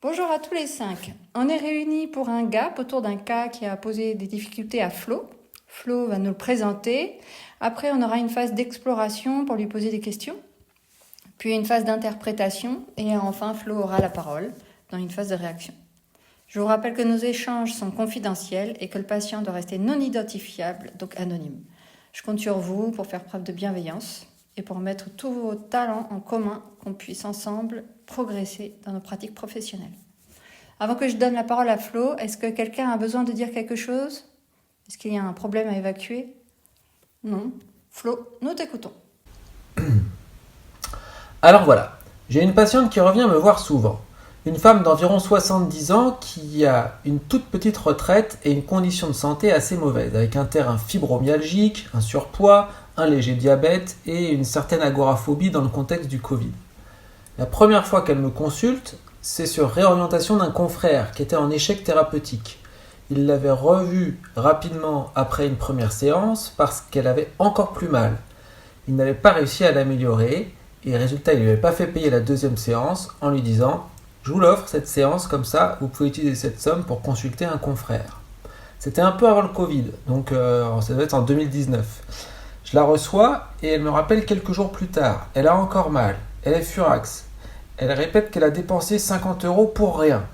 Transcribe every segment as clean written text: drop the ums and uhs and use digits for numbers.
Bonjour à tous les 5. On est réunis pour un gap autour d'un cas qui a posé des difficultés à Flo. Flo va nous le présenter. Après, on aura une phase d'exploration pour lui poser des questions. Puis une phase d'interprétation. Et enfin, Flo aura la parole dans une phase de réaction. Je vous rappelle que nos échanges sont confidentiels et que le patient doit rester non identifiable, donc anonyme. Je compte sur vous pour faire preuve de bienveillance et pour mettre tous vos talents en commun, qu'on puisse ensemble progresser dans nos pratiques professionnelles. Avant que je donne la parole à Flo, est-ce que quelqu'un a besoin de dire quelque chose ? Est-ce qu'il y a un problème à évacuer ? Non. Flo, nous t'écoutons. Alors voilà, j'ai une patiente qui revient me voir souvent. Une femme d'environ 70 ans qui a une toute petite retraite et une condition de santé assez mauvaise, avec un terrain fibromyalgique, un surpoids, un léger diabète et une certaine agoraphobie dans le contexte du Covid. La première fois qu'elle me consulte, c'est sur réorientation d'un confrère qui était en échec thérapeutique. Il l'avait revue rapidement après une première séance parce qu'elle avait encore plus mal. Il n'avait pas réussi à l'améliorer et résultat, il ne lui avait pas fait payer la deuxième séance en lui disant « Je vous l'offre cette séance, comme ça vous pouvez utiliser cette somme pour consulter un confrère ». C'était un peu avant le Covid, donc ça doit être en 2019. Je la reçois et elle me rappelle quelques jours plus tard. Elle a encore mal, elle est furax. Elle répète qu'elle a dépensé 50 € pour rien.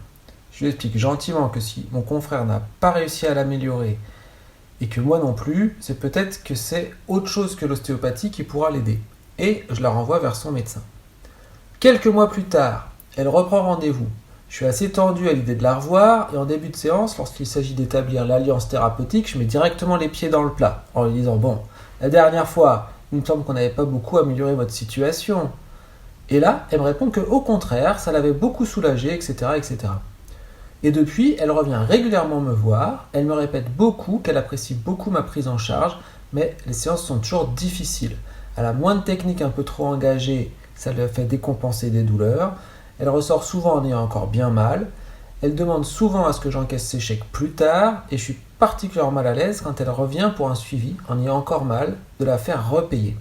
Je lui explique gentiment que si mon confrère n'a pas réussi à l'améliorer et que moi non plus, c'est peut-être que c'est autre chose que l'ostéopathie qui pourra l'aider. Et je la renvoie vers son médecin. Quelques mois plus tard, elle reprend rendez-vous. Je suis assez tendu à l'idée de la revoir et en début de séance, lorsqu'il s'agit d'établir l'alliance thérapeutique, je mets directement les pieds dans le plat en lui disant « Bon, la dernière fois, il me semble qu'on n'avait pas beaucoup amélioré votre situation. » Et là, elle me répond qu'au contraire, ça l'avait beaucoup soulagée, etc., etc. Et depuis, elle revient régulièrement me voir. Elle me répète beaucoup qu'elle apprécie beaucoup ma prise en charge, mais les séances sont toujours difficiles. Elle a moins de techniques un peu trop engagées, ça lui fait décompenser des douleurs. Elle ressort souvent en ayant encore bien mal. Elle demande souvent à ce que j'encaisse ses chèques plus tard, et je suis particulièrement mal à l'aise quand elle revient pour un suivi en ayant encore mal, de la faire repayer.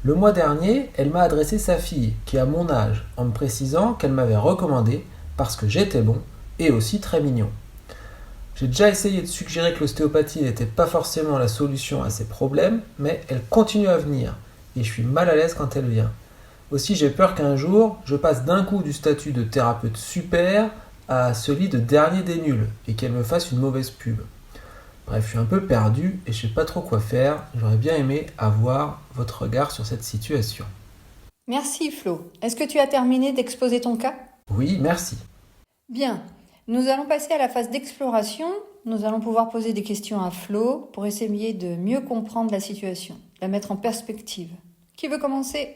Le mois dernier, elle m'a adressé sa fille, qui a mon âge, en me précisant qu'elle m'avait recommandé parce que j'étais bon et aussi très mignon. J'ai déjà essayé de suggérer que l'ostéopathie n'était pas forcément la solution à ses problèmes, mais elle continue à venir et je suis mal à l'aise quand elle vient. Aussi, j'ai peur qu'un jour, je passe d'un coup du statut de thérapeute super à celui de dernier des nuls et qu'elle me fasse une mauvaise pub. Bref, je suis un peu perdu et je ne sais pas trop quoi faire. J'aurais bien aimé avoir votre regard sur cette situation. Merci Flo. Est-ce que tu as terminé d'exposer ton cas ? Oui, merci. Bien. Nous allons passer à la phase d'exploration. Nous allons pouvoir poser des questions à Flo pour essayer de mieux comprendre la situation, la mettre en perspective. Qui veut commencer ?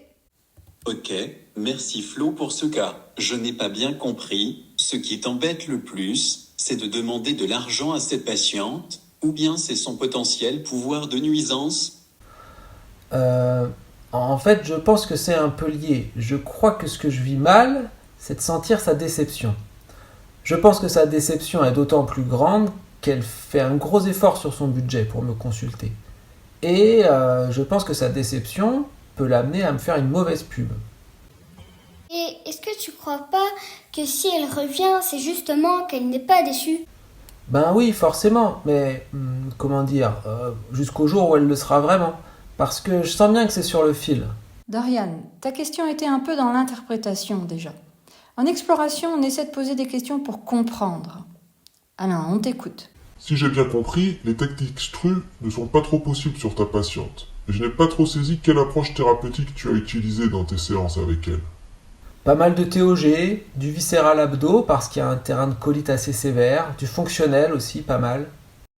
Ok, merci Flo pour ce cas. Je n'ai pas bien compris. Ce qui t'embête le plus, c'est de demander de l'argent à cette patiente, ou bien c'est son potentiel pouvoir de nuisance ? En fait, je pense que c'est un peu lié. Je crois que ce que je vis mal, c'est de sentir sa déception. Je pense que sa déception est d'autant plus grande qu'elle fait un gros effort sur son budget pour me consulter. Et je pense que sa déception peut l'amener à me faire une mauvaise pub. Et est-ce que tu crois pas que si elle revient, c'est justement qu'elle n'est pas déçue ? Ben oui, forcément, mais jusqu'au jour où elle le sera vraiment. Parce que je sens bien que c'est sur le fil. Dorian, ta question était un peu dans l'interprétation déjà. En exploration, on essaie de poser des questions pour comprendre. Alain, on t'écoute. Si j'ai bien compris, les techniques STRU ne sont pas trop possibles sur ta patiente. Et je n'ai pas trop saisi quelle approche thérapeutique tu as utilisée dans tes séances avec elle. Pas mal de TOG, du viscéral abdo parce qu'il y a un terrain de colite assez sévère, du fonctionnel aussi, pas mal.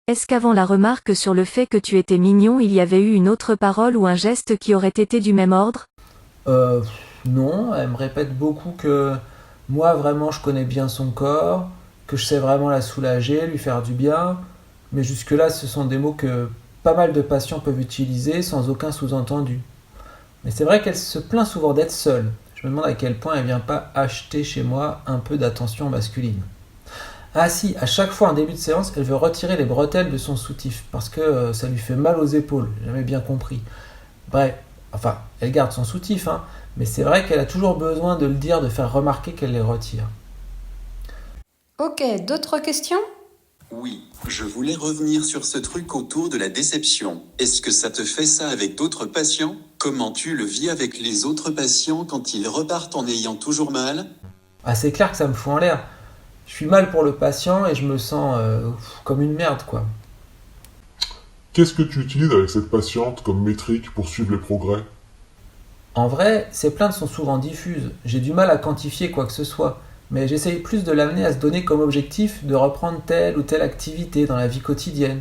Est-ce qu'avant la remarque sur le fait que tu étais mignon, il y avait eu une autre parole ou un geste qui aurait été du même ordre ? Non, elle me répète beaucoup que moi vraiment je connais bien son corps, que je sais vraiment la soulager, lui faire du bien, mais jusque-là ce sont des mots que pas mal de patients peuvent utiliser sans aucun sous-entendu. Mais c'est vrai qu'elle se plaint souvent d'être seule. Je me demande à quel point elle vient pas acheter chez moi un peu d'attention masculine. Ah si, à chaque fois en début de séance, elle veut retirer les bretelles de son soutif parce que ça lui fait mal aux épaules, j'ai jamais bien compris. Bref, elle garde son soutif, mais c'est vrai qu'elle a toujours besoin de le dire, de faire remarquer qu'elle les retire. Ok, d'autres questions? Oui, je voulais revenir sur ce truc autour de la déception. Est-ce que ça te fait ça avec d'autres patients? Comment tu le vis avec les autres patients quand ils repartent en ayant toujours mal? Ah, c'est clair que ça me fout en l'air. Je suis mal pour le patient et je me sens comme une merde, quoi. Qu'est-ce que tu utilises avec cette patiente comme métrique pour suivre les progrès? En vrai, ces plaintes sont souvent diffuses. J'ai du mal à quantifier quoi que ce soit. Mais j'essaye plus de l'amener à se donner comme objectif de reprendre telle ou telle activité dans la vie quotidienne.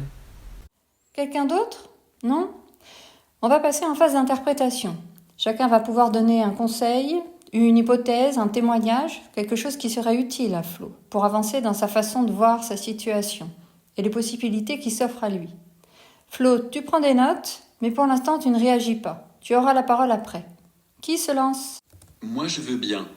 Quelqu'un d'autre? Non? On va passer en phase d'interprétation. Chacun va pouvoir donner un conseil, une hypothèse, un témoignage, quelque chose qui serait utile à Flo pour avancer dans sa façon de voir sa situation et les possibilités qui s'offrent à lui. Flo, tu prends des notes, mais pour l'instant tu ne réagis pas. Tu auras la parole après. Qui se lance? Moi je veux bien.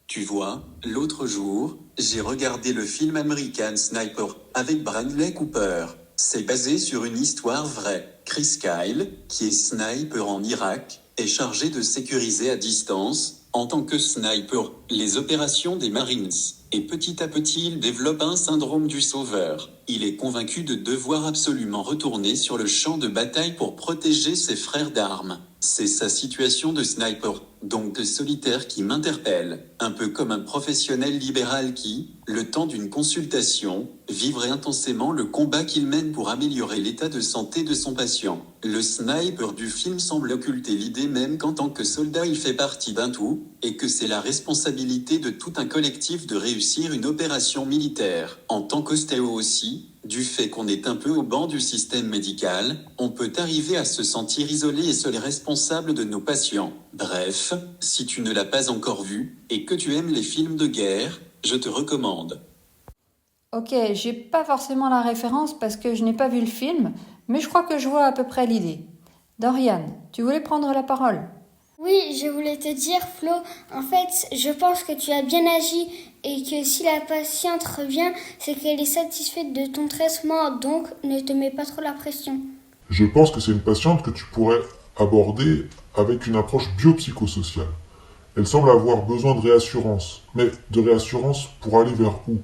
Tu vois, l'autre jour, j'ai regardé le film American Sniper avec Bradley Cooper. C'est basé sur une histoire vraie. Chris Kyle, qui est sniper en Irak, est chargé de sécuriser à distance, en tant que sniper, les opérations des Marines. Et petit à petit, il développe un syndrome du sauveur. Il est convaincu de devoir absolument retourner sur le champ de bataille pour protéger ses frères d'armes. C'est sa situation de sniper, donc de solitaire, qui m'interpelle, un peu comme un professionnel libéral qui, le temps d'une consultation, vivrait intensément le combat qu'il mène pour améliorer l'état de santé de son patient. Le sniper du film semble occulter l'idée même qu'en tant que soldat il fait partie d'un tout, et que c'est la responsabilité de tout un collectif de réussir une opération militaire. En tant qu'ostéo aussi, du fait qu'on est un peu au banc du système médical, on peut arriver à se sentir isolé et seul responsable de nos patients. Bref, si tu ne l'as pas encore vu, et que tu aimes les films de guerre, je te recommande. Ok, j'ai pas forcément la référence parce que je n'ai pas vu le film, mais je crois que je vois à peu près l'idée. Dorian, tu voulais prendre la parole? Oui, je voulais te dire, Flo, en fait, je pense que tu as bien agi et que si la patiente revient, c'est qu'elle est satisfaite de ton traitement, donc ne te mets pas trop la pression. Je pense que c'est une patiente que tu pourrais aborder avec une approche biopsychosociale. Elle semble avoir besoin de réassurance. Mais de réassurance pour aller vers où?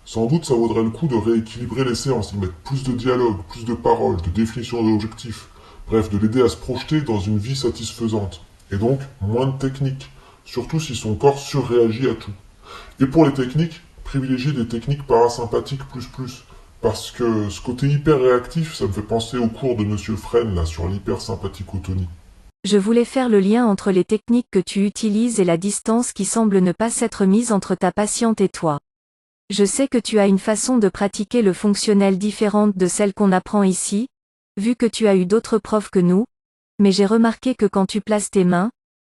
Sans doute ça vaudrait le coup de rééquilibrer les séances, y mettre plus de dialogue, plus de paroles, de définition d'objectifs. Bref, de l'aider à se projeter dans une vie satisfaisante. Et donc, moins de techniques. Surtout si son corps surréagit à tout. Et pour les techniques, privilégier des techniques parasympathiques plus. Parce que ce côté hyper réactif, ça me fait penser au cours de Monsieur Fresne, là, sur l'hypersympathicotonie. Je voulais faire le lien entre les techniques que tu utilises et la distance qui semble ne pas s'être mise entre ta patiente et toi. Je sais que tu as une façon de pratiquer le fonctionnel différente de celle qu'on apprend ici, vu que tu as eu d'autres profs que nous, mais j'ai remarqué que quand tu places tes mains,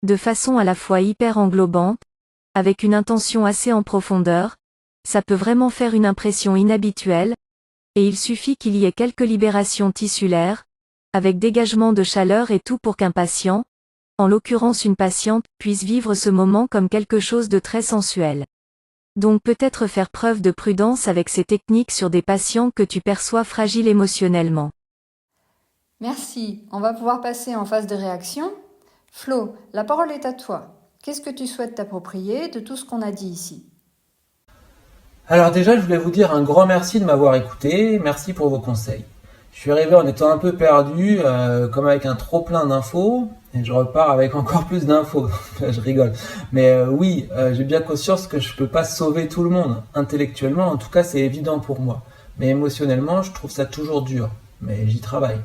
de façon à la fois hyper englobante, avec une intention assez en profondeur, ça peut vraiment faire une impression inhabituelle, et il suffit qu'il y ait quelques libérations tissulaires, avec dégagement de chaleur et tout pour qu'un patient, en l'occurrence une patiente, puisse vivre ce moment comme quelque chose de très sensuel. Donc peut-être faire preuve de prudence avec ces techniques sur des patients que tu perçois fragiles émotionnellement. Merci. On va pouvoir passer en phase de réaction. Flo, la parole est à toi. Qu'est-ce que tu souhaites t'approprier de tout ce qu'on a dit ici? Alors déjà, je voulais vous dire un grand merci de m'avoir écouté, merci pour vos conseils. Je suis arrivé en étant un peu perdu, comme avec un trop plein d'infos, et je repars avec encore plus d'infos. Je rigole. Mais oui, j'ai bien conscience que je peux pas sauver tout le monde. Intellectuellement, en tout cas, c'est évident pour moi. Mais émotionnellement, je trouve ça toujours dur. Mais j'y travaille.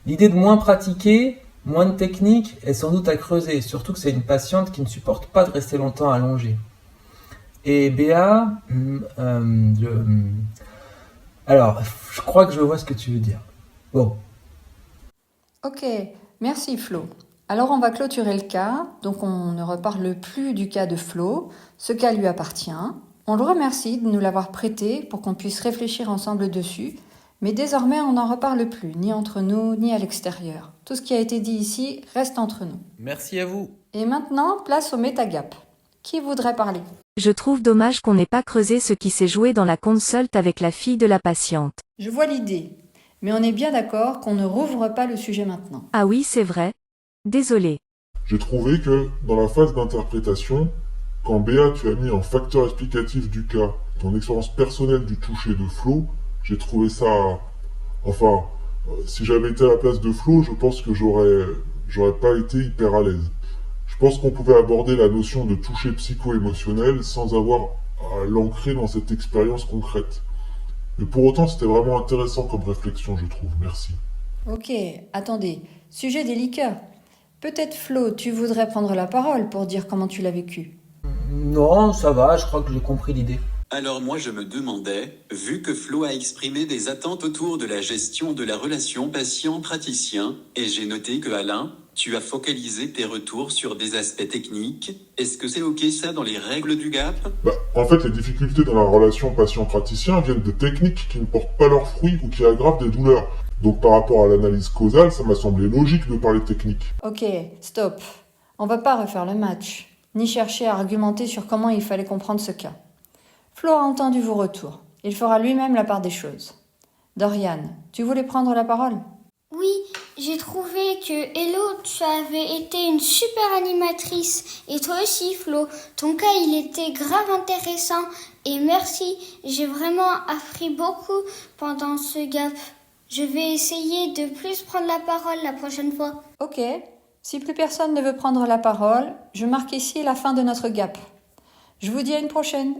L'idée de moins pratiquer, moins de technique, est sans doute à creuser, surtout que c'est une patiente qui ne supporte pas de rester longtemps allongée. Et Béa, alors, je crois que je vois ce que tu veux dire. Bon. Ok, merci Flo. Alors on va clôturer le cas, donc on ne reparle plus du cas de Flo, ce cas lui appartient. On le remercie de nous l'avoir prêté pour qu'on puisse réfléchir ensemble dessus, mais désormais on n'en reparle plus, ni entre nous, ni à l'extérieur. Tout ce qui a été dit ici reste entre nous. Merci à vous. Et maintenant, place au métagap. Qui voudrait parler? Je trouve dommage qu'on n'ait pas creusé ce qui s'est joué dans la consulte avec la fille de la patiente. Je vois l'idée, mais on est bien d'accord qu'on ne rouvre pas le sujet maintenant. Ah oui, c'est vrai. Désolé. J'ai trouvé que, dans la phase d'interprétation, Quand Béa, tu as mis en facteur explicatif du cas ton expérience personnelle du toucher de Flo, j'ai trouvé ça... Enfin, si j'avais été à la place de Flo, je pense que j'aurais pas été hyper à l'aise. Je pense qu'on pouvait aborder la notion de toucher psycho-émotionnel sans avoir à l'ancrer dans cette expérience concrète. Mais pour autant, c'était vraiment intéressant comme réflexion, je trouve. Merci. Ok, attendez. Sujet délicat. Peut-être Flo, tu voudrais prendre la parole pour dire comment tu l'as vécu. Non, ça va, je crois que j'ai compris l'idée. Alors moi je me demandais, vu que Flo a exprimé des attentes autour de la gestion de la relation patient-praticien, et j'ai noté que Alain, tu as focalisé tes retours sur des aspects techniques, est-ce que c'est ok ça dans les règles du GAP? En fait, les difficultés dans la relation patient-praticien viennent de techniques qui ne portent pas leurs fruits ou qui aggravent des douleurs. Donc par rapport à l'analyse causale, ça m'a semblé logique de parler technique. Ok, stop. On va pas refaire le match, ni chercher à argumenter sur comment il fallait comprendre ce cas. Flo a entendu vos retours. Il fera lui-même la part des choses. Dorian, tu voulais prendre la parole? Oui, j'ai trouvé que Hello, tu avais été une super animatrice. Et toi aussi, Flo. Ton cas, il était grave intéressant. Et merci, j'ai vraiment appris beaucoup pendant ce gap. Je vais essayer de plus prendre la parole la prochaine fois. Ok. Si plus personne ne veut prendre la parole, je marque ici la fin de notre gap. Je vous dis à une prochaine.